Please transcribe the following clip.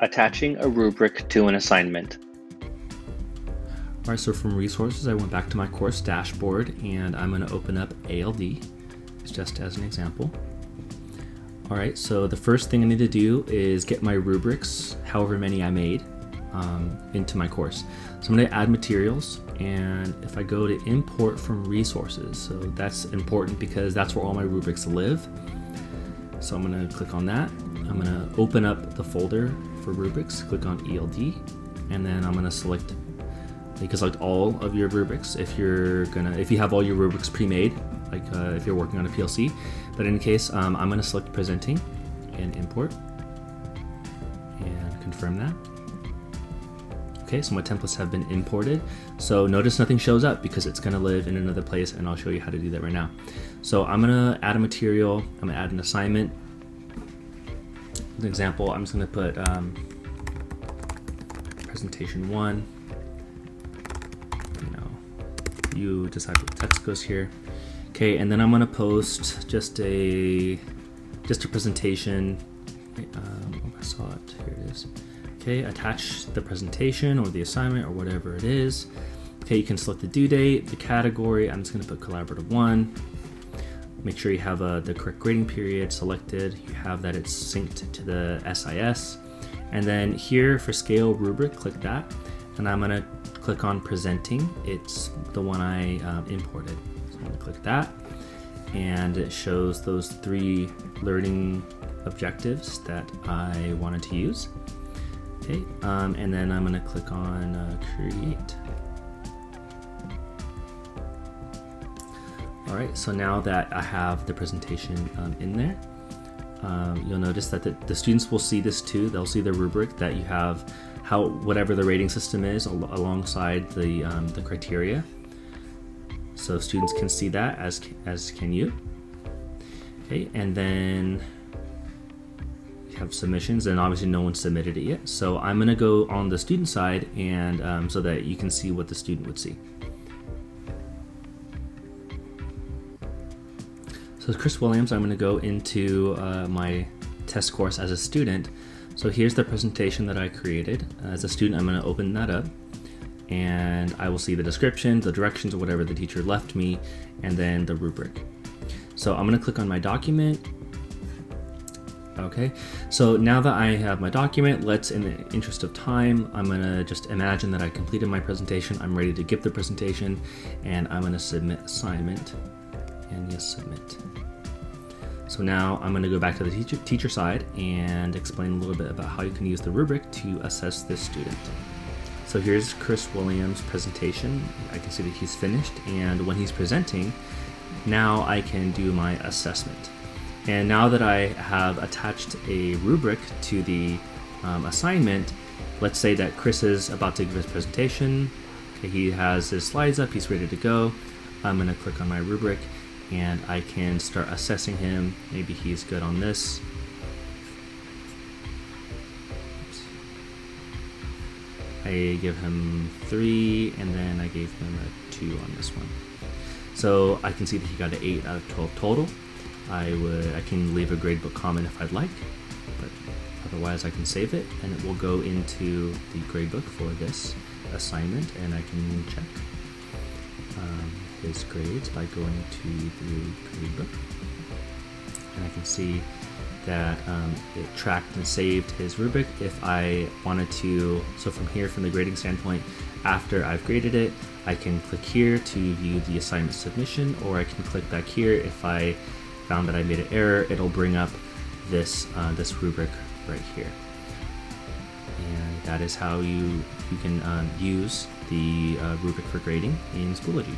Attaching a rubric to an assignment. All right, so from resources, I went back to my course dashboard and I'm going to open up ALD just as an example. All right, so the first thing I need to do is get my rubrics, however many I made, into my course. So I'm going to add materials, and if I go to import from resources, so that's important because that's where all my rubrics live. So I'm going to click on that. I'm going to open up the folder for rubrics, click on ELD, and then I'm going to select, you can select all of your rubrics if you have all your rubrics pre-made, like if you're working on a PLC. But in any case, I'm going to select presenting and import and confirm that. Okay, so my templates have been imported. So notice nothing shows up because it's going to live in another place, and I'll show you how to do that right now. So I'm going to add a material, I'm going to add an assignment. As an example, I'm just going to put presentation 1. You decide what text goes here. Okay, and then I'm going to post just a presentation. I saw it. Here it is. Okay, attach the presentation or the assignment or whatever it is. Okay, you can select the due date, the category. I'm just going to put collaborative 1. Make sure you have the correct grading period selected. You have that it's synced to the SIS. And then here for scale rubric, click that. And I'm going to click on presenting. It's the one I imported. So I'm going to click that. And it shows those 3 learning objectives that I wanted to use. Okay, and then I'm going to click on create. All right, so now that I have the presentation in there, you'll notice that the students will see this too. They'll see the rubric that you have, whatever the rating system is alongside the criteria. So students can see that as can you. Okay, and then you have submissions, and obviously no one submitted it yet. So I'm going to go on the student side, and so that you can see what the student would see. So Chris Williams, I'm going to go into my test course as a student. So here's the presentation that I created. As a student, I'm going to open that up, and I will see the description, the directions, or whatever the teacher left me, and then the rubric. So I'm going to click on my document. Okay, so now that I have my document, in the interest of time, I'm going to just imagine that I completed my presentation. I'm ready to give the presentation, and I'm going to submit assignment, and yes, submit. So now I'm going to go back to the teacher side and explain a little bit about how you can use the rubric to assess this student. So here's Chris Williams' presentation. I can see that he's finished, and when he's presenting, now I can do my assessment. And now that I have attached a rubric to the assignment, let's say that Chris is about to give his presentation. Okay, he has his slides up, he's ready to go. I'm going to click on my rubric, and I can start assessing him. Maybe he's good on this. Oops. I give him 3, and then I gave him a 2 on this one. So I can see that he got an 8 out of 12 total. I can leave a gradebook comment if I'd like, but otherwise I can save it, and it will go into the gradebook for this assignment, and I can check his grades by going to the gradebook, and I can see that it tracked and saved his rubric. If I wanted to, so from here, from the grading standpoint, after I've graded it, I can click here to view the assignment submission, or I can click back here. If I found that I made an error, it'll bring up this rubric right here. And that is how you can use the rubric for grading in Schoology.